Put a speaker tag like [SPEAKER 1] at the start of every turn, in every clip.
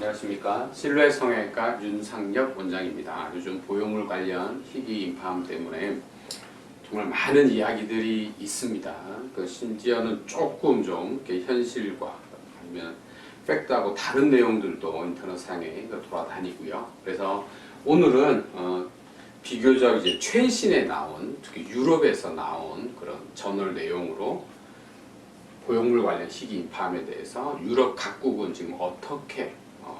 [SPEAKER 1] 안녕하십니까. 실내 성형외과 윤상엽 원장입니다. 요즘 보형물 관련 희귀 임파암 때문에 정말 많은 이야기들이 있습니다. 심지어는 조금 좀 현실과 아니면 팩트하고 다른 내용들도 인터넷상에 돌아다니고요. 그래서 오늘은 비교적 이제 최신에 나온, 특히 유럽에서 나온 그런 저널 내용으로 보형물 관련 희귀 임파암에 대해서 유럽 각국은 지금 어떻게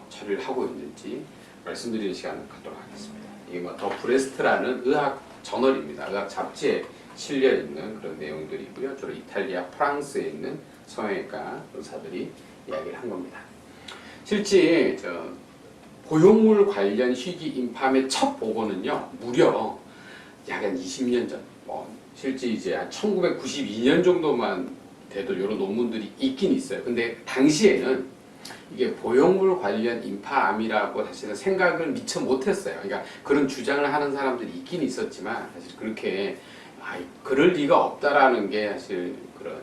[SPEAKER 1] 처리를 하고 있는지 말씀드리는 시간을 갖도록 하겠습니다. 이게 더 브레스트라는 의학 저널입니다. 의학 잡지에 실려 있는 그런 내용들이고요. 주로 이탈리아, 프랑스에 있는 성형외과 의사들이 이야기를 한 겁니다. 실제 보형물 관련 희귀 임파암의 첫 보고는요, 무려 약 한 20년 전, 실제 이제 한 1992년 정도만 돼도 이런 논문들이 있긴 있어요. 근데 당시에는 이게 보형물 관련 임파암이라고 사실은 생각을 미처 못했어요. 그러니까 그런 주장을 하는 사람들이 있긴 있었지만 사실 그렇게 그럴 리가 없다라는 게 사실 그런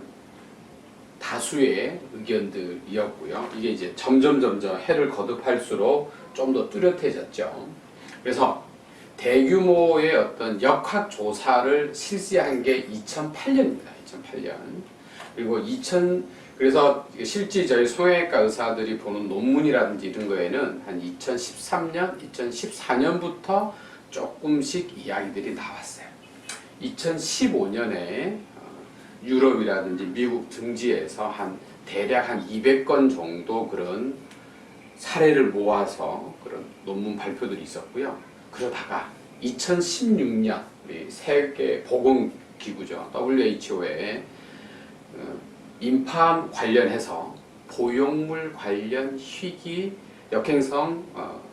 [SPEAKER 1] 다수의 의견들이었고요. 이게 이제 점점 해를 거듭할수록 좀 더 뚜렷해졌죠. 그래서 대규모의 어떤 역학 조사를 실시한 게 2008년입니다. 2008년. 그리고 그래서 실제 저희 성형외과 의사들이 보는 논문이라든지 이런 거에는 한 2013년, 2014년부터 조금씩 이야기들이 나왔어요. 2015년에 유럽이라든지 미국 등지에서 대략 한 200건 정도 그런 사례를 모아서 그런 논문 발표들이 있었고요. 그러다가 2016년 우리 세계 보건기구죠. WHO의 임파암 관련해서 보형물 관련 희귀 역행성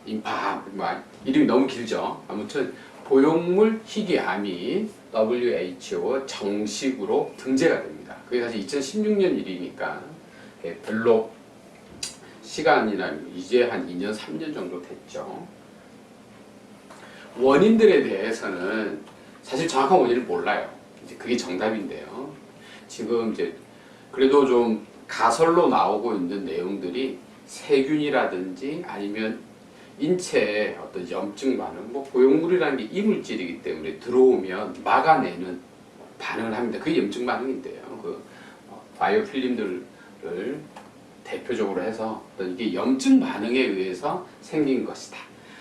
[SPEAKER 1] 임파암, 이름이 너무 길죠. 아무튼 보형물 희귀암이 WHO 정식으로 등재가 됩니다. 그게 사실 2016년 일이니까 별로 시간이나 이제 한 2년, 3년 정도 됐죠. 원인들에 대해서는 사실 정확한 원인을 몰라요. 이제 그게 정답인데요. 지금 이제 그래도 좀 가설로 나오고 있는 내용들이 세균이라든지 아니면 인체에 어떤 염증 반응, 보형물이라는 게 이물질이기 때문에 들어오면 막아내는 반응을 합니다. 그게 염증 반응인데요. 바이오 필름들을 대표적으로 해서 어떤 이게 염증 반응에 의해서 생긴 것이다.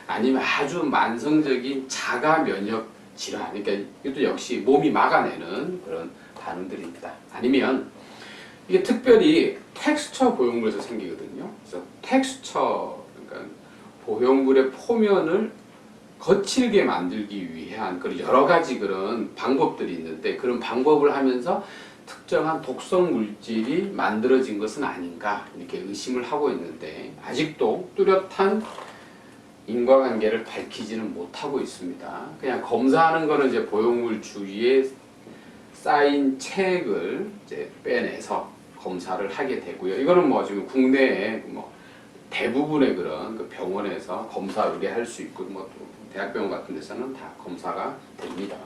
[SPEAKER 1] 아니면 아주 만성적인 자가 면역 질환, 그러니까 이것도 역시 몸이 막아내는 그런 반응들입니다. 아니면 이게 특별히 텍스처 보형물에서 생기거든요. 그래서 텍스처, 그러니까 보형물의 표면을 거칠게 만들기 위한 그런 여러 가지 그런 방법들이 있는데 그런 방법을 하면서 특정한 독성 물질이 만들어진 것은 아닌가 이렇게 의심을 하고 있는데 아직도 뚜렷한 인과관계를 밝히지는 못하고 있습니다. 그냥 검사하는 거는 이제 보형물 주위에 쌓인 체액을 이제 빼내서 검사를 하게 되고요. 이거는 지금 국내에 대부분의 그런 병원에서 검사 의뢰할 수 있고 또 대학병원 같은 데서는 다 검사가 됩니다.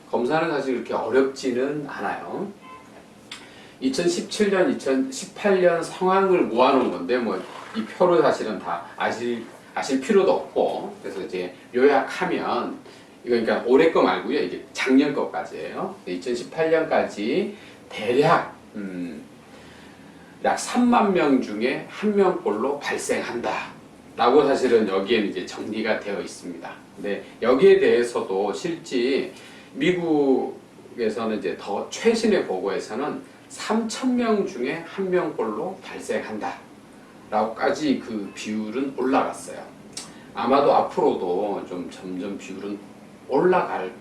[SPEAKER 1] 검사는 사실 그렇게 어렵지는 않아요. 2017년, 2018년 상황을 모아놓은 건데 이 표를 사실은 다 아실 필요도 없고 그래서 이제 요약하면 이거 그러니까 올해 거 말고요. 이게 작년 거까지예요. 2018년까지 대략 약 3만 명 중에 1명꼴로 발생한다. 라고 사실은 여기에는 이제 정리가 되어 있습니다. 근데 여기에 대해서도 실제 미국에서는 이제 더 최신의 보고에서는 3,000명 중에 1명꼴로 발생한다. 라고까지 그 비율은 올라갔어요. 아마도 앞으로도 좀 점점 비율은 올라갈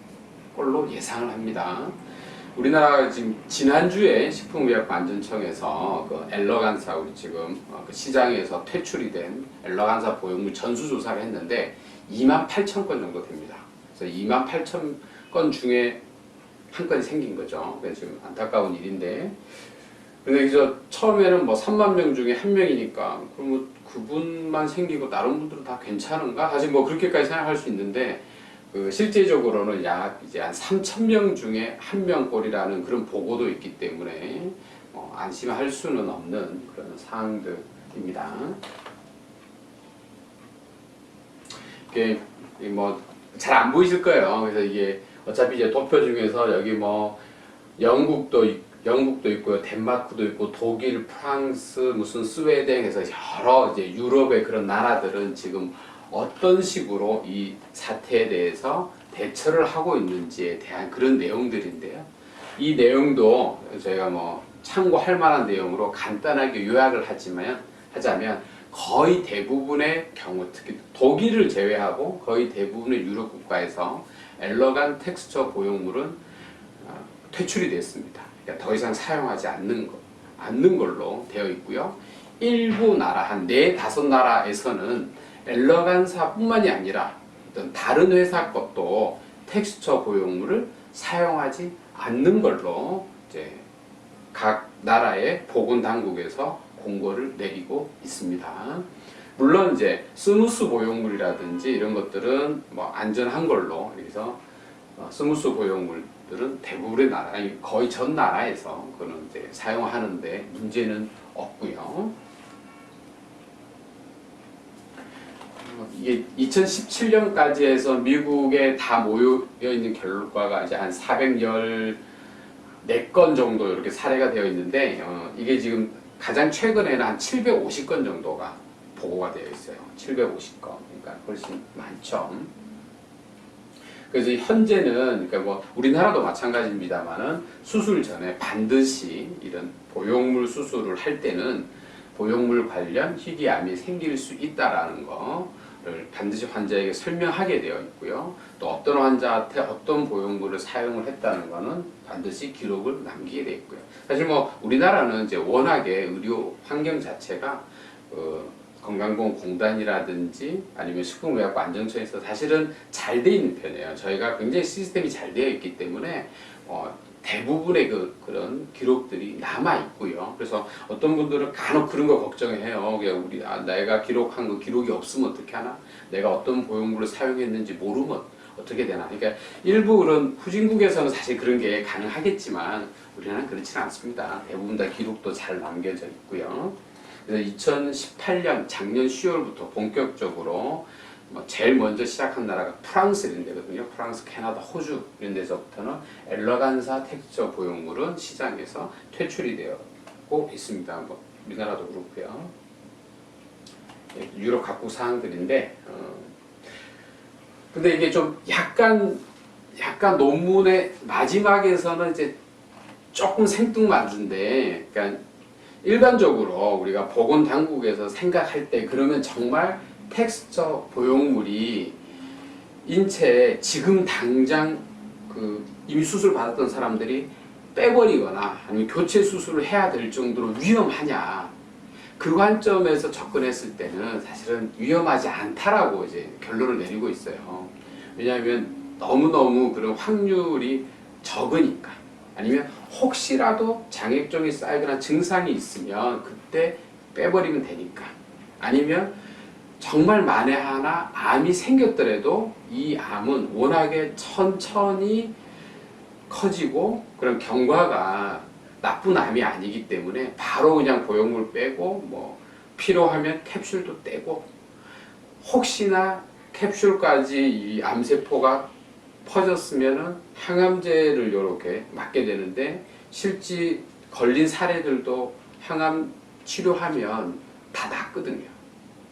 [SPEAKER 1] 걸로 예상을 합니다. 우리나라 지금 지난주에 식품의약안전청에서 그 엘러간사 우리 지금 그 시장에서 퇴출이 된 엘러간사 보형물 전수조사를 했는데 28,000건 정도 됩니다. 그래서 28,000건 중에 한 건이 생긴 거죠. 그래서 지금 안타까운 일인데 근데 처음에는 3만 명 중에 한 명이니까 그럼 그분만 생기고 다른 분들은 다 괜찮은가? 사실 그렇게까지 생각할 수 있는데 실제적으로는 약 이제 한 3,000명 중에 한 명꼴이라는 그런 보고도 있기 때문에 안심할 수는 없는 그런 사항들이 이게 뭐 잘 안 보이실 거예요. 그래서 이게 어차피 이제 도표 중에서 여기 뭐 영국도 있고요, 덴마크도 있고, 독일, 프랑스, 무슨 스웨덴 해서 여러 이제 유럽의 그런 나라들은 지금 어떤 식으로 이 사태에 대해서 대처를 하고 있는지에 대한 그런 내용들인데요. 이 내용도 저희가 뭐 참고할 만한 내용으로 간단하게 요약을 하자면 거의 대부분의 경우, 특히 독일을 제외하고 거의 대부분의 유럽 국가에서 엘러간 텍스처 고용물은 퇴출이 됐습니다. 그러니까 더 이상 사용하지 않는 걸로 되어 있고요. 일부 나라, 한 4-5나라에서는 엘러간사뿐만이 아니라 어떤 다른 회사 것도 텍스처 고용물을 사용하지 않는 걸로 이제 각 나라의 보건당국에서 공고를 내리고 있습니다. 물론 이제 스무스 고용물이라든지 이런 것들은 뭐 안전한 걸로, 그래서 스무스 고용물들은 대부분의 나라, 거의 전 나라에서 그는 이제 사용하는데 문제는 없고요. 이게 2017년까지 해서 미국에 다 모여 있는 결과가 이제 한 414건 정도 이렇게 사례가 되어 있는데, 이게 지금 가장 최근에는 한 750건 정도가 보고가 되어 있어요. 750건. 그러니까 훨씬 많죠. 그래서 현재는, 그러니까 뭐 우리나라도 마찬가지입니다만은 수술 전에 반드시 이런 보형물 수술을 할 때는 보형물 관련 희귀암이 생길 수 있다라는 거를 반드시 환자에게 설명하게 되어 있고요. 또 어떤 환자한테 어떤 보형물을 사용을 했다는 거는 반드시 기록을 남기게 되어 있고요. 사실 뭐 우리나라는 이제 워낙에 의료 환경 자체가 건강보험공단이라든지 아니면 식품의약품 안전처에서 사실은 잘 돼 있는 편이에요. 저희가 굉장히 시스템이 잘 되어 있기 때문에 대부분의 그런 기록들이 남아 있고요. 그래서 어떤 분들은 간혹 그런 거 걱정해요. 내가 기록한 거 기록이 없으면 어떻게 하나? 내가 어떤 보형물을 사용했는지 모르면 어떻게 되나? 그러니까 일부 그런 후진국에서는 사실 그런 게 가능하겠지만 우리나라는 그렇지는 않습니다. 대부분 다 기록도 잘 남겨져 있고요. 그래서 2018년 작년 10월부터 본격적으로 제일 먼저 시작한 나라가 프랑스 이런 데거든요. 프랑스, 캐나다, 호주 이런 데서부터는 엘러간사 텍스처 보형물은 시장에서 퇴출이 되고 있습니다. 뭐 우리나라도 그렇고요. 유럽 각국 사항들인데, 근데 이게 좀 약간 논문의 마지막에서는 이제 조금 생뚱맞은데, 그러니까 일반적으로 우리가 보건당국에서 생각할 때 그러면 정말 텍스처 보형물이 인체에 지금 당장 이미 수술 받았던 사람들이 빼버리거나 아니면 교체 수술을 해야 될 정도로 위험하냐, 그 관점에서 접근했을 때는 사실은 위험하지 않다라고 이제 결론을 내리고 있어요. 왜냐하면 너무너무 그런 확률이 적으니까. 아니면 혹시라도 장액종이 쌓이거나 증상이 있으면 그때 빼버리면 되니까. 아니면 정말 만에 하나 암이 생겼더라도 이 암은 워낙에 천천히 커지고 그런 경과가 나쁜 암이 아니기 때문에 바로 그냥 보형물 빼고 뭐 필요하면 캡슐도 떼고, 혹시나 캡슐까지 이 암세포가 퍼졌으면은 항암제를 이렇게 맞게 되는데, 실제 걸린 사례들도 항암 치료하면 다 낫거든요.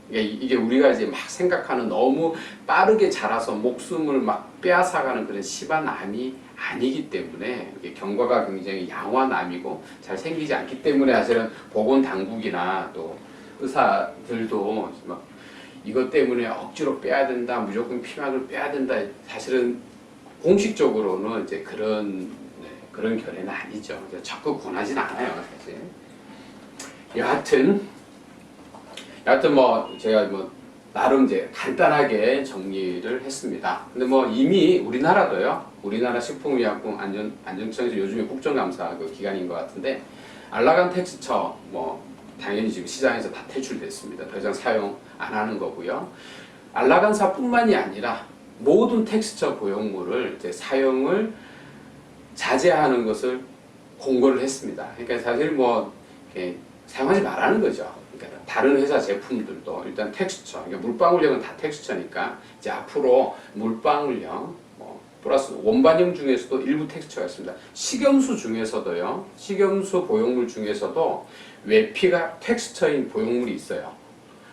[SPEAKER 1] 이게 우리가 이제 막 생각하는 너무 빠르게 자라서 목숨을 막 빼앗아가는 그런 심한 암이 아니기 때문에, 이게 경과가 굉장히 양호한 암이고 잘 생기지 않기 때문에 사실은 보건당국이나 또 의사들도 막 이것 때문에 억지로 빼야 된다, 무조건 피막을 빼야 된다, 사실은 공식적으로는 이제 그런 결례는 아니죠. 적극 권하진 않아요, 사실. 여하튼 뭐 제가 뭐 나름 이제 간단하게 정리를 했습니다. 근데 뭐 이미 우리나라도요, 우리나라 식품의약품 안전청에서 요즘에 국정감사 그 기간인 것 같은데, 알라간 텍스처 뭐 당연히 지금 시장에서 다 퇴출됐습니다. 더 이상 사용 안 하는 거고요. 알라간사뿐만이 아니라 모든 텍스처 보형물을 이제 사용을 자제하는 것을 공고를 했습니다. 그러니까 사실 뭐 사용하지 말라는 거죠. 그러니까 다른 회사 제품들도 일단 텍스처, 그러니까 물방울형은 다 텍스처니까 이제 앞으로 물방울형 플러스 원반형 중에서도 일부 텍스처가 있습니다. 식염수 중에서도요, 식염수 보형물 중에서도 외피가 텍스처인 보형물이 있어요.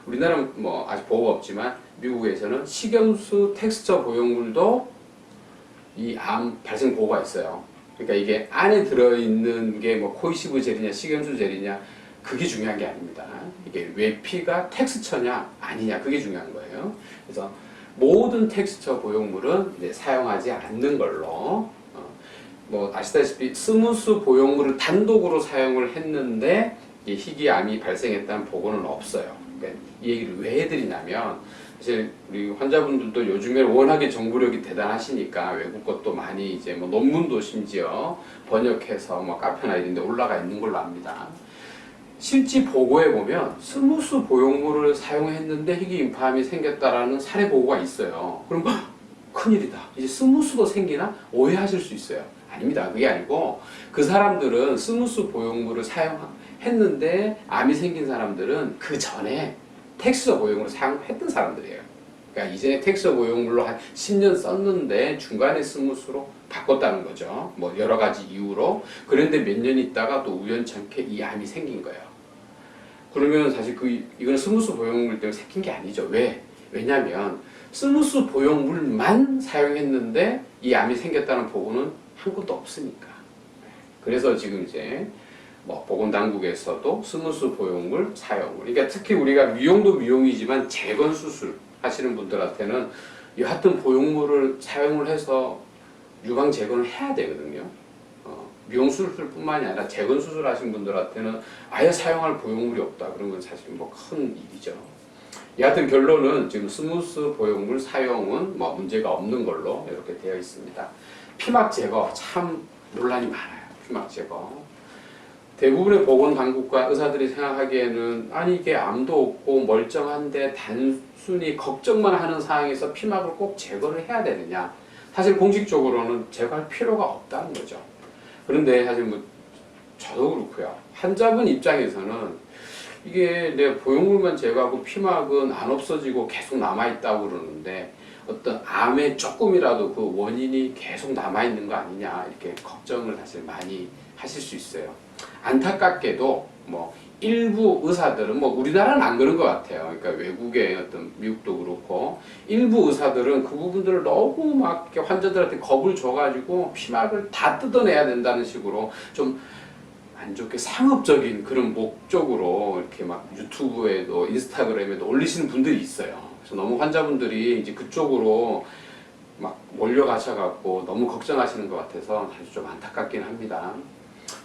[SPEAKER 1] 우리나라는 뭐 아직 보호가 없지만 미국에서는 식염수 텍스처 보형물도 이 암 발생 보호가 있어요. 그러니까 이게 안에 들어있는 게 뭐 코이시브 젤이냐 식염수 젤이냐 그게 중요한 게 아닙니다. 이게 외피가 텍스처냐 아니냐 그게 중요한 거예요. 그래서 모든 텍스처 보형물은 이제 사용하지 않는 걸로 뭐 아시다시피 스무스 보형물을 단독으로 사용을 했는데 희귀암이 발생했다는 보고는 없어요. 그러니까 이 얘기를 왜 해드리냐면 사실 우리 환자분들도 요즘에 워낙에 정보력이 대단하시니까 외국 것도 많이 이제 뭐 논문도 심지어 번역해서 뭐 카페나 이런 데 올라가 있는 걸로 압니다. 실제 보고에 보면 스무스 보형물을 사용했는데 희귀인파암이 생겼다라는 사례 보고가 있어요. 그럼 큰일이다. 이제 스무스도 생기나? 오해하실 수 있어요. 아닙니다. 그게 아니고 그 사람들은 스무스 보형물을 사용했는데 암이 생긴 사람들은 그 전에 텍스처 보형물을 사용했던 사람들이에요. 그러니까 이전에 텍스처 보형물로 한 10년 썼는데 중간에 스무스로 바꿨다는 거죠. 뭐 여러 가지 이유로. 그런데 몇 년 있다가 또 우연찮게 이 암이 생긴 거예요. 그러면 사실 이건 스무스 보형물 때문에 생긴 게 아니죠. 왜? 왜냐면 스무스 보형물만 사용했는데 이 암이 생겼다는 보고는 한 곳도 없으니까. 그래서 지금 이제 뭐 보건당국에서도 스무스 보형물 사용을. 그러니까 특히 우리가 미용도 미용이지만 재건 수술 하시는 분들한테는 여하튼 보형물을 사용을 해서 유방 재건을 해야 되거든요. 미용 수술뿐만이 아니라 재건 수술 하신 분들한테는 아예 사용할 보형물이 없다. 그런 건 사실 뭐 큰 일이죠. 여하튼 결론은 지금 스무스 보형물 사용은 뭐 문제가 없는 걸로 이렇게 되어 있습니다. 피막 제거 참 논란이 많아요. 피막 제거. 대부분의 보건당국과 의사들이 생각하기에는 아니 이게 암도 없고 멀쩡한데 단순히 걱정만 하는 상황에서 피막을 꼭 제거를 해야 되느냐. 사실 공식적으로는 제거할 필요가 없다는 거죠. 그런데 사실 뭐 저도 그렇고요. 환자분 입장에서는 이게 내 보형물만 제거하고 피막은 안 없어지고 계속 남아있다고 그러는데 어떤 암에 조금이라도 그 원인이 계속 남아있는 거 아니냐 이렇게 걱정을 사실 많이 하실 수 있어요. 안타깝게도 뭐 일부 의사들은 뭐 우리나라는 안 그런 것 같아요. 그러니까 외국의 어떤 미국도 그렇고 일부 의사들은 그 부분들을 너무 막 이렇게 환자들한테 겁을 줘가지고 피막을 다 뜯어내야 된다는 식으로 좀 안 좋게 상업적인 그런 목적으로 이렇게 막 유튜브에도 인스타그램에도 올리시는 분들이 있어요. 그래서 너무 환자분들이 이제 그쪽으로 막 몰려가셔갖고 너무 걱정하시는 것 같아서 사실 좀 안타깝긴 합니다.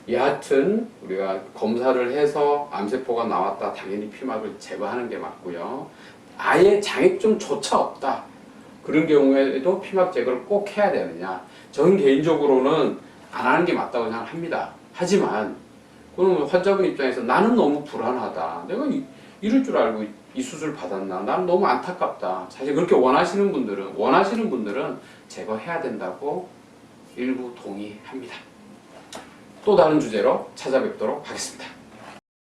[SPEAKER 1] 여하튼 우리가 검사를 해서 암세포가 나왔다 당연히 피막을 제거하는 게 맞고요. 아예 장액점조차 없다 그런 경우에도 피막 제거를 꼭 해야 되느냐. 저는 개인적으로는 안 하는 게 맞다고 생각합니다. 하지만 그러면 환자분 입장에서 나는 너무 불안하다. 내가 이럴 줄 알고 이 수술 받았나. 나는 너무 안타깝다. 사실 그렇게 원하시는 분들은 제거해야 된다고 일부 동의합니다. 또 다른 주제로 찾아뵙도록 하겠습니다.